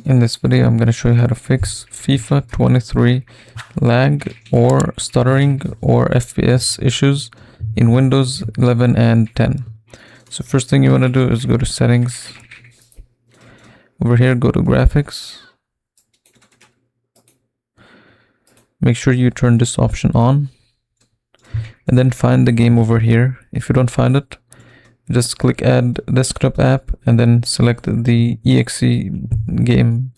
In this video, I'm going to show you how to fix FIFA 23 lag or stuttering or FPS issues in Windows 11 and 10. So first thing you want to do is go to settings. Over here, go to graphics. Make sure you turn this option on and then find the game over here. If you don't find it, just click add desktop app and then select the exe game.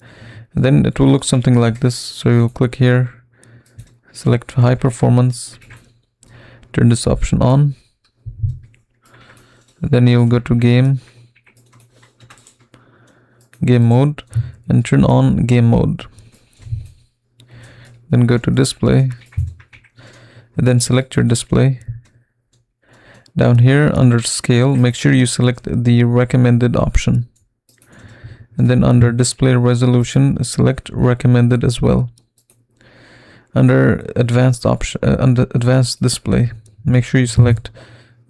And then it will look something like this. So you'll click here, select high performance, turn this option on, and then you'll go to game mode and turn on game mode. Then go to display and then select your display. Down here under scale, make sure you select the recommended option. And then under display resolution, select recommended as well. Under advanced option, under advanced display, make sure you select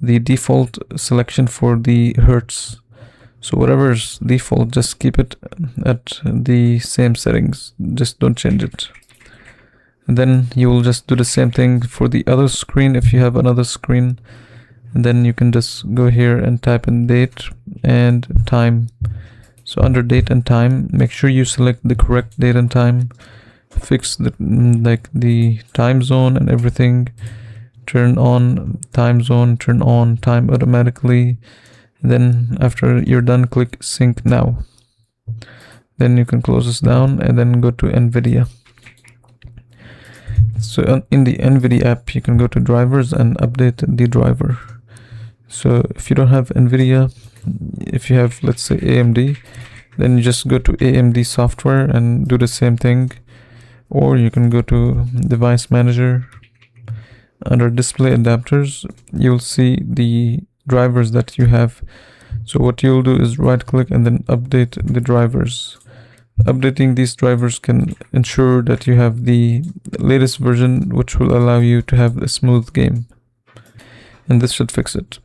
the default selection for the hertz. So whatever's default, just keep it at the same settings. Just don't change it. And then you will just do the same thing for the other screen if you have another screen. And then you can just go here and type in date and time. So under date and time, make sure you select the correct date and time. Fix the time zone and everything. Turn on time zone, turn on time automatically. And then after you're done, click sync now. Then you can close this down and then go to NVIDIA. So in the NVIDIA app, you can go to drivers and update the driver. So if you don't have NVIDIA, if you have, let's say, AMD, then you just go to AMD software and do the same thing. Or you can go to device manager. Under display adapters, you'll see the drivers that you have. So what you'll do is right click and then update the drivers. Updating these drivers can ensure that you have the latest version, which will allow you to have a smooth game. And this should fix it.